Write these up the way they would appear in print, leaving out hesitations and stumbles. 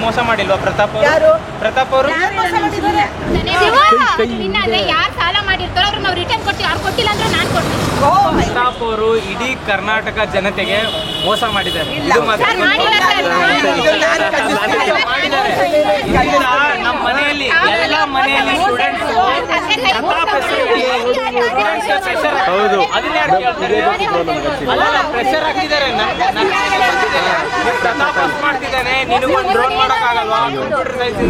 ಮೋಸ ಮಾಡಿಲ್ವಾ ಪ್ರತಾಪ್ ಅವರು? ಪ್ರತಾಪ್ ಅವರು ಯಾರು ಸಾಲ ಮಾಡಿರ್ತಾರೋ ಅವ್ರು ನಾವು ರಿಟರ್ನ್ ಕೊಡ್ತೀವಿ, ಅವ್ರು ಕೊಟ್ಟಿಲ್ಲ ಅಂದ್ರೆ ನಾನು ಕೊಡ್ತೀನಿ. ಪ್ರತಾಪ್ ಅವರು ಇಡೀ ಕರ್ನಾಟಕ ಜನತೆಗೆ ಮೋಸ ಮಾಡಿದ್ದಾರೆ. ನಮ್ಮ ಮನೆಯಲ್ಲಿ ಎಲ್ಲ ಮನೆಯಲ್ಲಿ ಸ್ಟೂಡೆಂಟ್ಸ್ ಪ್ರೆಷರ್ ಹಾಕಿದ್ದಾರೆ. ಮಾಡ್ತಿದ್ದಾನೆ, ನಿನಗೊಂದು ಡ್ರೋನ್ ಮಾಡೋಕ್ಕಾಗಲ್ವಾ?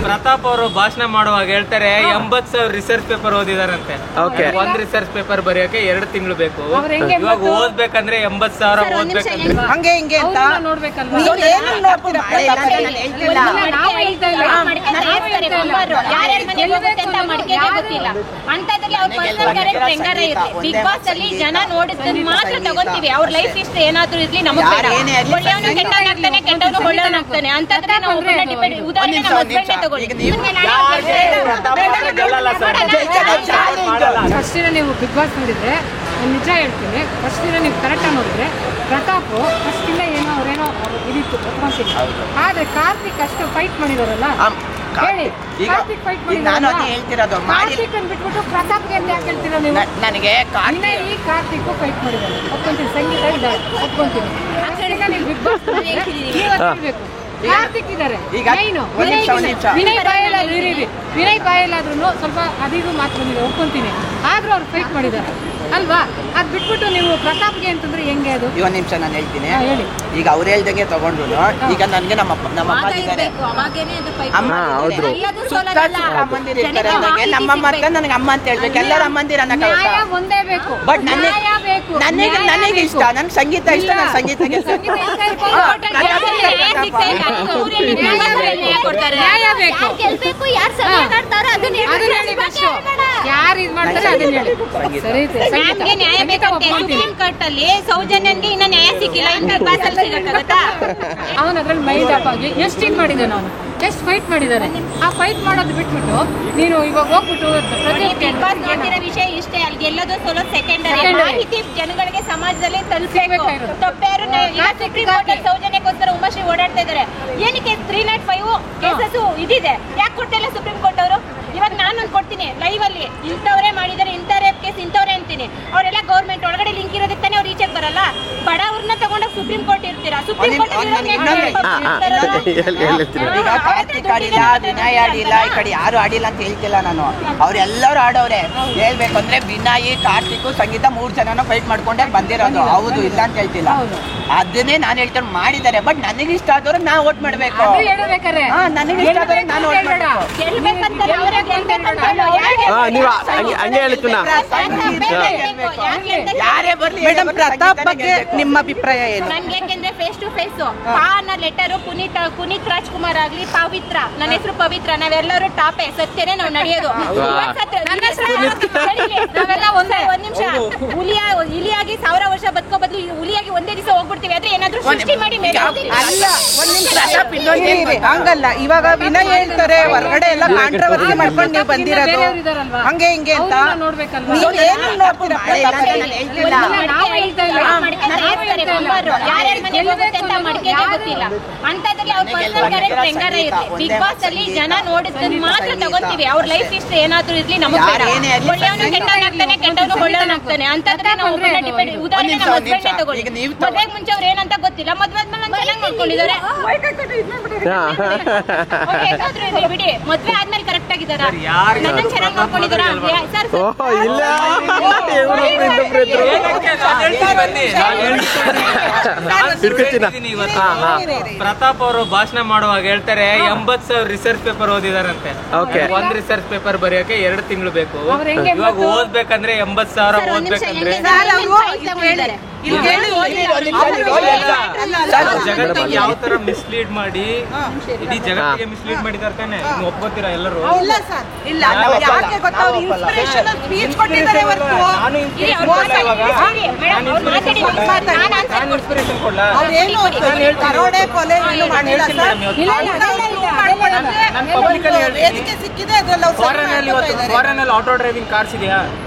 ಪ್ರತಾಪ್ ಅವರು ಭಾಷಣ ಮಾಡುವಾಗ ಹೇಳ್ತಾರೆ 80,000 ರಿಸರ್ಚ್ ಪೇಪರ್ ಓದಿದಾರಂತೆ. ಒಂದ್ ರಿಸರ್ಚ್ ಪೇಪರ್ ಬರೆಯೋಕೆ 2 ತಿಂಗಳು ಬೇಕು. ಇವಾಗ ಓದ್ಬೇಕಂದ್ರೆ 80,000 ಓದ್ಬೇಕಂದ್ರೆ ಹಂಗೆ ಹಿಂಗೆ ಅಂತ ನೋಡ್ಬೇಕಲ್ವಾ? ಬಿಗ್ ಬಾಸ್ ಅಲ್ಲಿ ಜನ ನೋಡಿದ್ರೆ ಮಾತ್ರ ತಗೋತೀವಿ. ಅವ್ರ ಲೈಫ್ ಹಿಸ್ಟ್ರಿ ಏನಾದ್ರೂ ಇರ್ಲಿ ನಮಗೆ ಒಳ್ಳೆಯವನು ಕೆಟ್ಟವನಾಗ್ತಾನೆ, ಕೆಟ್ಟವನು ಒಳ್ಳೆಯವನಾಗ್ತಾನೆ ಅಂತಂದ್ರೆ ನಾವು ಉದಾಹರಣೆ ನಮ್ಮ ಹಸ್ಬೆಂಡ್ ತಗೊಳ್ಳಿ. ಫಸ್ಟ್ ದಿನ ನೀವು ಬಿಗ್ ಬಾಸ್ ನೋಡಿದ್ರೆ ನಿಜ ಹೇಳ್ತೀನಿ, ಫಸ್ಟ್ ದಿನ ನೀವು ಕರೆಕ್ಟಾಗಿ ನೋಡಿದ್ರೆ ಪ್ರತಾಪ್ ಫಸ್ಟ್ ದಿನ ಏನೋ ಅವ್ರೇನೋ ಇದಿತ್ತು ಒಪ್ಕೊಂತೀನಿ. ಆದ್ರೆ ಕಾರ್ತಿಕ್ ಅಷ್ಟು ಫೈಟ್ ಮಾಡಿದಾರಲ್ಲ ಹೇಳಿ, ಕಾರ್ತಿಕ್ ಫೈಟ್ ಮಾಡಿದಾರಲ್ಲ, ಕಾರ್ತಿಕ್ ಬಿಟ್ಬಿಟ್ಟು ಪ್ರತಾಪ್ಗೆ ಅಂತ ಯಾಕೆ ಹೇಳ್ತೀರಾ ನೀವು? ನನಗೆ ಈ ಕಾರ್ತಿಕ್ ಫೈಟ್ ಮಾಡಿದ್ದಾರೆ ಒಪ್ಕೊಂತೀನಿ, ಸಂಗೀತ ಇದ್ದಾರೆ ಒಪ್ಕೊಂತೀನಿ. ಈಗ ನೀವು ಬಿಗ್ ಬಾಸ್ ಹೇಳ್ಬೇಕು ಕಾರ್ತಿಕ್ ಇದ್ದಾರೆ, ವಿನಯ್ ಬಾಯಲ್ಲಾದ್ರೂ ಸ್ವಲ್ಪ ಅದಿಗೂ ಮಾತು ಬಂದಿದೆ ಒಪ್ಕೊಂತೀನಿ, ಆದ್ರೂ ಅವ್ರು ಫೈಟ್ ಮಾಡಿದ್ದಾರೆ ಅಲ್ವಾ? ಅದ್ ಬಿಟ್ಬಿಟ್ಟು ನೀವು ಪ್ರತಾಪ್ಗೆ ಅಂತಂದ್ರೆ ಹೆಂಗೆ ಅದು? ಒಂದ್ ನಿಮಿಷ ನಾನು ಹೇಳ್ತೀನಿ. ಈಗ ಅವ್ರು ಹೇಳ್ದಂಗೆ ತಗೊಂಡ್ರು. ಈಗ ನನ್ಗೆ ನಮ್ಮ ನಮ್ಮಮ್ಮ ಇದ್ದಾರೆ, ನಮ್ಮಮ್ಮ ಅಂತ ನನಗೆ ಅಮ್ಮ ಅಂತ ಹೇಳ್ಬೇಕು. ಎಲ್ಲರ ಅಮ್ಮಂದಿರ ಒಂದೇ ಬೇಕು, ಬಟ್ ನನಗೆ ಇಷ್ಟ, ನನ್ಗೆ ಸಂಗೀತ ಇಷ್ಟ, ನಾನು ಸಂಗೀತಕ್ಕೆ ಯಾರು ಇದು ಮಾಡ್ತಾರೆ ಅದನ್ನ ಹೇಳಿ. ಸರಿ, ನ್ಯಾಯ ಬೇಕಂತೆ. ಸುಪ್ರೀಂ ಕೋರ್ಟ್ ಅಲ್ಲಿ ಸೌಜನ್ಯನ್ಗೆ ಇನ್ನ ನ್ಯಾಯ ಸಿಕ್ಕಿಲ್ಲ, ಅವನು ಅದ್ರಲ್ಲಿ ಮೈಂಡ್ ಅಪ್ ಆಗಿ ಎಷ್ಟು ಇದು ಮಾಡಿದ್ದಾನೆ, ಅವನು ಎಷ್ಟು ಫೈಟ್ ಮಾಡಿದ್ದಾನೆ. ಆ ಫೈಟ್ ಮಾಡೋದು ಬಿಟ್ಬಿಟ್ಟು ನೀನು ಇವಾಗ ಹೋಗ್ಬಿಟ್ಟು ನೋಡ್ತಿರೋ ವಿಷಯ ಇಷ್ಟೇ, ಅಲ್ಲಿ ಗೆಲ್ಲೋದು ಸೋಲೋ ಸೆಕೆಂಡರಿ. ಮಾಹಿತಿ ಜನಗಳಿಗೆ ಸಮಾಜದಲ್ಲಿ ತಲುಪಬೇಕು. ತಪ್ಪ್ಯಾರು ಸುಪ್ರೀಂ ಕೋರ್ಟ್ ಅಲ್ಲಿ ಸೌಜನ್ಯಕ್ಕೋಸ್ಕರ ಉಮಾಶ್ರೀ ಓಡಾಡ್ತಾ ಇದ್ದಾರೆ. ಏನಕ್ಕೆ 305 ಕೇಸಸ್ ಇದಿದೆ, ಯಾಕೆ ಕೊಡ್ತಿಲ್ಲ ಸುಪ್ರೀಂ ಕೋರ್ಟ್ ಅವರು? ಇವಾಗ ನಾನು ಕೊಡ್ತೀನಿ ಲೈವ್ ಅಲ್ಲಿ, ಇಂಥವರೇ ಮಾಡಿದ್ದಾರೆ, ಇಂಥ ರೇಪ್ ಕೇಸ್ ಇಂಥವ್ರೆ ಅಂತೀನಿ. ಅವರೆಲ್ಲ ಗೌರ್ಮೆಂಟ್ ಒಳಗಡೆ ಲಿಂಕ್ ಇರೋದಕ್ಕೆ ತಾನೇ ಅವ್ರು ಈಚೆಗೆ ಬರಲ್ಲ. ಬಡವ್ರನ್ನ ತಗೊಂಡಾಗ ಸುಪ್ರೀಂ ಕೋರ್ಟ್ ಇರ್ತೀರಾ? ಸುಪ್ರೀಂ ಕೋರ್ಟ್ ಕಾರ್ತಿಕ್ ಆಡಿಲ್ಲ, ವಿನಯ್ ಆಡಿಲ್ಲ, ಈ ಕಡೆ ಯಾರು ಆಡಿಲ್ಲ ಅಂತ ಹೇಳ್ತಿಲ್ಲ ನಾನು. ಅವ್ರೆಲ್ಲರೂ ಆಡೋರೆ. ಹೇಳ್ಬೇಕಂದ್ರೆ ವಿನಯ್, ಕಾರ್ತಿಕ್, ಸಂಗೀತ 3 ಜನನು ಫೈಟ್ ಮಾಡ್ಕೊಂಡೆ ಬಂದಿರೋದು. ಹೌದು, ಇಲ್ಲ ಅಂತ ಹೇಳ್ತಿಲ್ಲ. ಅದನ್ನೇ ನಾನು ಹೇಳ್ತಾರೆ ಮಾಡಿದ್ದಾರೆ. ಬಟ್ ನನಗೆ ಇಷ್ಟ ಆದವ್ರು ನಾ ವೋಟ್ ಮಾಡ್ಬೇಕು. ನನಗೆ ಇಷ್ಟ ಆದವ್ರು ನಾನು ವೋಟ್ ಮಾಡ್ಬೇಕು. ಯಾರೇ ಬರ್ಲಿ. ಮೇಡಮ್, ಪ್ರತಾಪ್ ಬಗ್ಗೆ ನಿಮ್ಮ ಅಭಿಪ್ರಾಯ ಏನು? ನನ್ಗೆ ಯಾಕೆಂದ್ರೆ face to face letter Puneeth Rajkumar ಆಗ್ಲಿ, ಪವಿತ್ರ, ನನ್ನ ಹೆಸರು ಪವಿತ್ರ, ನಾವೆಲ್ಲರೂ ಟಾಪೆ, ಸತ್ಯನೇ ನಾವು ನಡೆಯೋದು. ನಾವೆಲ್ಲ ಒಂದ್ ನಿಮಿಷ ಇಲಿಯಾಗಿ 1000 ವರ್ಷ ಬದುಕೋ ಬದಲು ಹುಲಿಯಾಗಿ ಒಂದೇ ದಿವಸ ಹೋಗ್ಬಿಡ್ತೀವಿ. ಆದ್ರೆ ಏನಾದ್ರೂ ಸೃಷ್ಟಿ ಮಾಡಿ ಅಲ್ಲ, ಒಂದ್ ನಿಮಿಷ ಹಂಗಲ್ಲ. ಇವಾಗ ವಿನಯ್ ಹೇಳ್ತಾರೆ ಹೊರಗಡೆ ಎಲ್ಲ ಕಾಂಟ್ರವರ್ಸಿ ಮಾಡ್ಕೊಂಡು ನೀವು ಬಂದಿರೋದು ಹಂಗೆ ಹಿಂಗೆ ಅಂತ ನೋಡ್ಬೇಕಲ್ವಾ? ಬಿಗ್ ಬಾಸ್ ಅಲ್ಲಿ ಜನ ನೋಡಿದ್ರೆ ಮಾತ್ರ ತಗೋತೀವಿ. ಅವ್ರ ಲೈಫ್ ಹಿಸ್ಟ್ರಿ ಏನಾದ್ರೂ ಇರ್ಲಿ ನಮಗೆ ಒಳ್ಳೆಯವನು ಕೆಟ್ಟವನಾಗ್ತಾನೆ, ಕೆಟ್ಟವನು ಒಳ್ಳೆಯವನಾಗ್ತಾನೆ ಅಂತಂದ್ರೆ ನಾವು ಉದಾಹರಣೆ ನಮ್ಮ ಹಸ್ಬೆಂಡ್ ತಗೊಳ್ಳಿ. ಮದ್ವೆಗೆ ಮುಂಚೆ ಅವ್ರು ಏನಂತ ಗೊತ್ತಿಲ್ಲ, ಮದ್ವೆ ಆದ್ಮೇಲೆ ನಾನು ಚೆನ್ನಾಗಿ ನೋಡ್ಕೊಂಡಿದ್ದಾರೆ. ಬಿಡಿ, ಮದ್ವೆ ಆದ್ಮೇಲೆ ಕರೆಕ್ಟ್ ಆಗಿದಾರ, ನನ್ನ ಚೆನ್ನಾಗಿ ನೋಡ್ಕೊಂಡಿದಾರ ಸರ್. ಪ್ರತಾಪ್ ಅವರು ಭಾಷಣ ಮಾಡುವಾಗ ಹೇಳ್ತಾರೆ 80,000 ರಿಸರ್ಚ್ ಪೇಪರ್ ಓದಿದಾರಂತೆ. ಒಂದ್ ರಿಸರ್ಚ್ ಪೇಪರ್ ಬರೆಯೋಕೆ 2 ತಿಂಗಳು ಬೇಕು. ಇವಾಗ ಓದ್ಬೇಕಂದ್ರೆ 80,000 ಓದ್ಬೇಕಂದ್ರೆ ಜಗತ್ತಿಗೆ ಯಾವ ತರ ಮಿಸ್ಲೀಡ್ ಮಾಡಿ ಇಡೀ ಜಗತ್ತಿಗೆ ಮಿಸ್ಲೀಡ್ ಮಾಡಿದಾರೆ ತಾನೆ, ಒಪ್ಕೋತೀರಾ ಎಲ್ಲರೂ? ಫಾರಿನ್ ಅಲ್ಲಿ ಆಟೋ ಡ್ರೈವಿಂಗ್ ಕಾರ್ಸ್ ಇದೆಯಾ?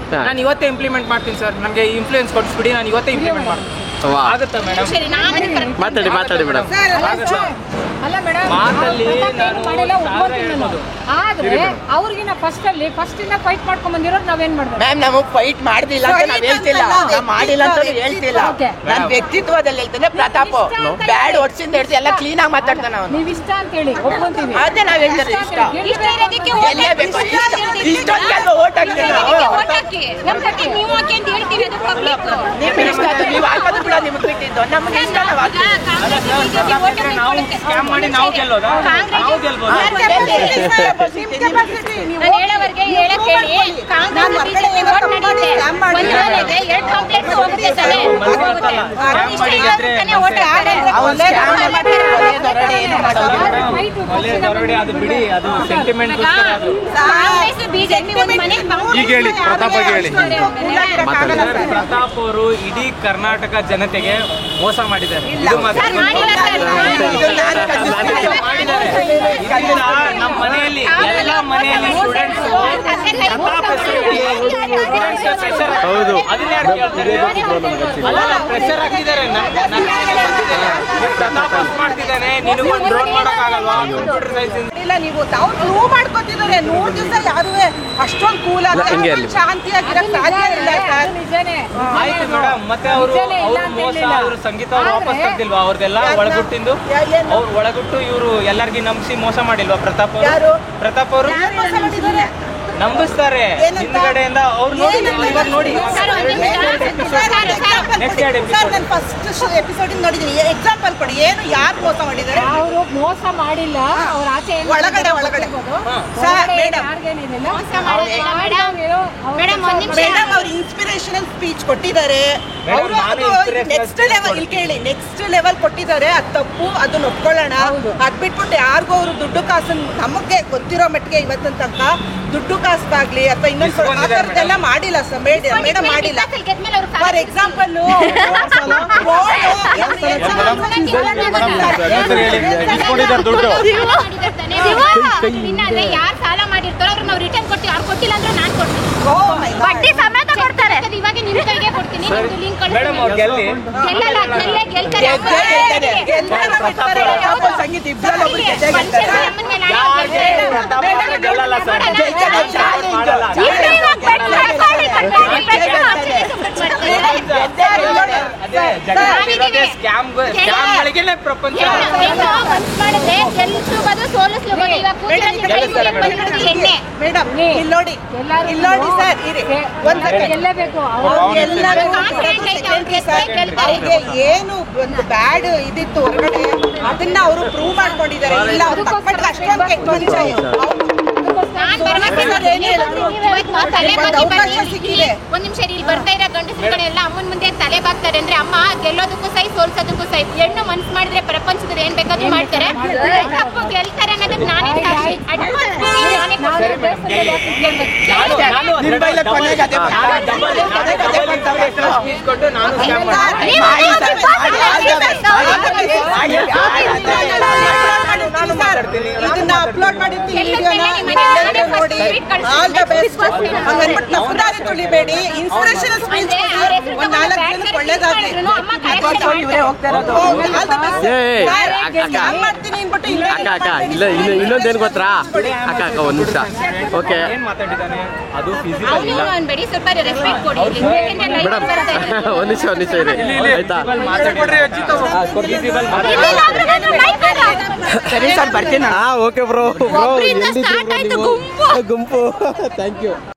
ನಾನು ಇವತ್ತೇ ಇಂಪ್ಲಿಮೆಂಟ್ ಮಾಡ್ತೀನಿ ಸರ್, ನನಗೆ ಇನ್ಫ್ಲೂಯೆನ್ಸ್ ಕೊಡಿಸ್ಬಿಡಿ, ನಾನು ಇವತ್ತೇ ಇಂಪ್ಲಿಮೆಂಟ್ ಮಾಡ್ತೀನಿ. ಆಗುತ್ತಾ ಮೇಡಮ್? ಮಾತಾಡಿ ಮೇಡಮ್. ಅಲ್ಲ ಮೇಡಮ್, ಮಾತಲ್ಲಿ ಏನು ಮಾಡಿಲ್ಲ ಒಪ್ಕೊಂತೀನಿ ನಾನು. ಆದ್ರೆ ಅವ್ರಿಗಿನ ಫಸ್ಟ್ ಇಂದ ಫೈಟ್ ಮಾಡ್ಕೊಂಡ್ ಬಂದಿರೋದು ನಾವೇನ್ ಮಾಡ್ಬೇಕು? ಮ್ಯಾಮ್ ನಮಗ್ ಫೈಟ್ ಮಾಡ್ದಿಲ್ಲ ಅಂತ ನಾವ್ ಹೇಳ್ತಿಲ್ಲ, ನಾವ್ ಮಾಡಿಲ್ಲ ಅಂತ ಹೇಳ್ತಿಲ್ಲ. ನನ್ ವ್ಯಕ್ತಿತ್ವದಲ್ಲಿ ಹೇಳ್ತೇನೆ, ಪ್ರತಾಪ್ ಬ್ಯಾಡ್ ಒಡ್ಸಿಂದ ಹಿಡ್ಸಿ ಎಲ್ಲ ಕ್ಲೀನ್ ಆಗಿ ಮಾತಾಡ್ತಾನ ಅವನು. ನೀವ್ ಇಷ್ಟ ಅಂತ ಹೇಳಿ ಒಪ್ಕೊಂತೀವಿ. ಅದೇ ನಾವ್ ಹೇಳ್ತಾರೆ ಇಷ್ಟ ಗೆಲ್ಲೇಬೇಕು. ಇಷ್ಟೊಂದು ಓಟ್ ಹಾಕ್ತಿಲ್ಲ, ನೀವು ಹಾಕಿ ಅಂತ ಹೇಳ್ತೀವಿ, ಅದು ಪಬ್ಲಿಕ್. ನಿಮ್ಗೆ ಇಷ್ಟ ಆಯ್ತು ನೀವು ಹಾಕೋದು ಕೂಡ ನಿಮ್ಗೆ ಬಿಟ್ಟಿದ್ದು, ನಮ್ಗೆ ಇಷ್ಟ ನಾವು ಹಾಕ್ತೀವಿ. ನಾವು ಸ್ಕ್ಯಾಮ್ ಮಾಡಿ ನಾವು ಗೆಲ್ಲೋದಾ? ನಾವು ಗೆಲ್ಬೋದು. ನಾನು ಹೇಳೋವರೆಗೆ ಹೇಳಕ್ ಹೇಳಿ, ಕಾಂಗ್ರೆಸ್ ಬಿಜೆಪಿ ವೋಟ್ ನಡೀತೆ, ಒಂದು ಮನೆಗೆ 2 ಕಾಂಪ್ಲೆಕ್ಸ್ ಹೋಗುತ್ತೆ ತಾನೆ, ತಾನೇ ವೋಟ್ ಹಾಕ್ತಾರೆ. ಅದು ಬಿಡಿ, ಅದು ಸೆಂಟಿಮೆಂಟ್. ಕಾಂಗ್ರೆಸ್ ಬಿಜೆಪಿ ಒಂದು ಮನೆಗೆ ಈಗ ಹೇಳಿ, ಪ್ರತಾಪ್ ಆಗಿ ಹೇಳಿ. ಪ್ರತಾಪ್ ಅವರು ಇಡೀ ಕರ್ನಾಟಕ ಜನತೆಗೆ ಮೋಸ ಮಾಡಿದ್ದಾರೆ. ಇದು ಮಾತ್ರ ಮಾಡಿಲ್ಲ ಮಾಡಿದ್ದಾರೆ. ಇದರಿಂದ ನಮ್ಮ ಮನೆಯಲ್ಲಿ ಎಲ್ಲ ಮನೆಯಲ್ಲಿ ಸ್ಟೂಡೆಂಟ್ಸ್ ಹೌದು. ಅದನ್ನ ಯಾರು ಕೇಳ್ತಾರೆ? ಅಲ್ಲ, ಪ್ರೆಷರ್ ಹಾಕಿದ್ದಾರೆ. ಪ್ರತಾಪ್ ಮಾಡ್ತಿದ್ದಾನೆ, ನಿನಗೊಂದು ಡ್ರೋನ್ ಮಾಡಕ್ಕಾಗಲ್ವಾ? ಕಂಪ್ಯೂಟರ್ ಸೈನ್ಸ್ ಇಲ್ಲ, ನೀವು ತಾವು ಪ್ರೂವ್ ಮಾಡ್ಕೊತಿದ್ದಾರೆ. 100 ದಿವಸ ಯಾರು ಅಷ್ಟೊಂದು ಕೂಲ್ ಆಗಿ ಶಾಂತಿಯಾಗಿರಕ್ ಸಾಧ್ಯ ಇಲ್ಲ ಸರ್. ನಿಜಾನೇ. ಆಯ್ತು ಮೇಡಮ್, ಮತ್ತೆ ಅವರು ಮೋಸ ಆದ್ರು ಸಂಗೀತ ಅವ್ರು ವಾಪಸ್ ತಗ್ದಿಲ್ವಾ? ಅವ್ರದೆಲ್ಲ ಒಳಗುಟ್ಟಿಂದು ಅವ್ರು ಒಳಗುಟ್ಟು ಇವರು ಎಲ್ಲರಿಗೂ ನಂಬಿಸಿ ಮೋಸ ಮಾಡಿಲ್ವಾ ಪ್ರತಾಪ್ ಅವರು? ಪ್ರತಾಪ್ ಅವರು ನಂಬಿಸ್ತಾರೆ ಹಿಂದ್ಗಡೆಯಿಂದ. ಅವ್ರು ನೋಡಿ, ಇವಾಗ ನೋಡಿ ನೆಕ್ಸ್ಟ್ ನಾನು ಫಸ್ಟ್ ಎಪಿಸೋಡ್ ನೋಡಿದೀನಿ. ಎಕ್ಸಾಂಪಲ್ ಕೊಡಿ, ಏನು ಯಾರು ಮೋಸ ಮಾಡಿದ್ದಾರೆ? ಅವರು ಮೋಸ ಮಾಡಿಲ್ಲ, ಅವ್ರ ಆಚೆ ಒಳಗಡೆ ಸರ್ ಮೇಡಮ್, ಮೇಡಮ್ ಅವ್ರು ಇನ್ಸ್ಪಿರೇಷನಲ್ ಸ್ಪೀಚ್ ಕೊಟ್ಟಿದ್ದಾರೆ. ಅವರು ಅದು ನೆಕ್ಸ್ಟ್ ಲೆವೆಲ್, ಇಲ್ಲಿ ಕೇಳಿ, ನೆಕ್ಸ್ಟ್ ಲೆವೆಲ್ ಕೊಟ್ಟಿದ್ದಾರೆ. ಅದು ತಪ್ಪು, ಅದನ್ನ ಒಪ್ಕೊಳ್ಳೋಣ. ಅದ್ ಬಿಟ್ಬಿಟ್ಟು ಯಾರಿಗೂ ಅವರು ದುಡ್ಡು ಕಾಸನ್ನು ನಮಗೆ ಗೊತ್ತಿರೋ ಮಟ್ಟಿಗೆ ಇವತ್ತಿನ ತನಕ ದುಡ್ಡು ಕಾಸಾಗ್ಲಿ ಅಥವಾ ಇನ್ನೊಂದು ಮಾಡಿಲ್ಲ ಸರ್. ಮೇಡಮ್ ಮಾಡಿಲ್ಲ. ಫಾರ್ ಎಕ್ಸಾಂಪಲ್ ಯಾರು ಸಾಲ ಮಾಡಿರ್ತಾರೋ ಅವ್ರು ನಾವು ರಿಟರ್ನ್ ಕೊಡ್ತೀವಿ. ಅವ್ರು ಕೊಟ್ಟಿಲ್ಲ ಅಂದ್ರೆ ನಾನು ಕೊಡ್ತೀನಿ, ಬಡ್ಡಿ ಸಮೇತ ಕೊಡ್ತಾರೆ. ಇವಾಗ ನಿಮ್ ಕೈಗೆ ಕೊಡ್ತೀನಿ, ನಿಮ್ದು ಲಿಂಕ್ ಮೇಡಮ್ ಅವ್ರು ಗೆಲ್ಲಿ ಗೆಲ್ಲಲ್ಲ, ಗೆಲ್ತಾರೆ. ಸಂಗೀತ ಇಬ್ಬರಲ್ಲಿ ಗೆಲ್ಲಲ್ಲ ಸರ್. ಸ್ಕ್ಯಾಮ್ಗಳಿಗೆನೆ ಪ್ರಪಂಚ. ಮಾಡಿದ್ರೆ ಗೆಲ್ಲಿಸ್ಲೂಬೋದು, ಸೋಲಿಸ್ಲೂಬೋದು. ಇವಾಗ ಎಣ್ಣೆ ಮೇಡಮ್ ಇಲ್ಲಿ ನೋಡಿ ಸರ್, ಗೆಲ್ಲಬೇಕು. ಅವ್ರಿಗೆ ಏನು ಒಂದು ಬ್ಯಾಡ್ ಇದಿತ್ತು ಹೊರಗಡೆ, ಅದನ್ನ ಅವರು ಪ್ರೂವ್ ಮಾಡ್ಕೊಂಡಿದ್ದಾರೆ. ಇಲ್ಲ ಅವ್ರು ತಪ್ಪಟ್ಟು ಅಷ್ಟೊಂದು ಕೆಟ್ಟ ಮನುಷ್ಯ. ಒಂದ್ ನಿಮಿಷ, ಇಲ್ಲಿ ಬರ್ತಾ ಇರೋ ಗಂಡಸರ ಕಡೆ ಎಲ್ಲ ಅಮ್ಮನ ಮುಂದೆ ತಲೆ ಬಾಗ್ತಾರೆ ಅಂದ್ರೆ ಅಮ್ಮ ಗೆಲ್ಲೋದಕ್ಕೂ ಸೈ, ಸೋಲ್ಸೋದಕ್ಕೂ ಸೈ. ಹೆಣ್ಣು ಮನ್ಸು ಮಾಡಿದ್ರೆ ಪ್ರಪಂಚದ ಏನ್ ಬೇಕಾದ್ರೂ ಮಾಡ್ತಾರೆ. ತಪ್ಪು ಗೆಲ್ತಾರೆ ಅನ್ನೋದಕ್ಕೆ ನಾನೇ ಸಾಕ್ಷಿ. ಇದನ್ನ ಅಪ್ಲೋಡ್ ಮಾಡಿರ್ತೀನಿ, ನೋಡಿ. All the best. ಹಂಗನ್ಬಿಟ್ಟು ನಮ್ಮದಾರಿ ತುಳಿಬೇಡಿ. ಇನ್ಸ್ಪಿರೇಷನಲ್ ಸ್ಪೀಚ್ ಒಂದ್ 4 ಜನಕ್ಕೆ ಒಳ್ಳೇದಾಗ್ಲಿ. ಮಾಡ್ತೀನಿ ಅನ್ಬಿಟ್ಟು ಇಲ್ಲ, ಇನ್ನೊಂದೇನು ಗೊತ್ತಾ ಅಕ್ಕ, ಒಂದ್ ನಿಮಿಷ. ಓಕೆ, ಏನ್ ಮಾತಾಡಿದ್ದಾನೆ ಅದು ಫಿಸಿಕಲ್ ಇಲ್ಲ. ಅನ್ಬೇಡಿ, ಸ್ವಲ್ಪ ರೆಸ್ಪೆಕ್ಟ್ ಕೊಡಿ. ಮೇಡಮ್ ಒಂದ್ ನಿಮಿಷ ಇರಿ, ಆಯ್ತಾ? ಸರಿ ಸರ್, ಬರ್ತೀನಿ. Okay bro. ಗುಂಪು ಥ್ಯಾಂಕ್ ಯು.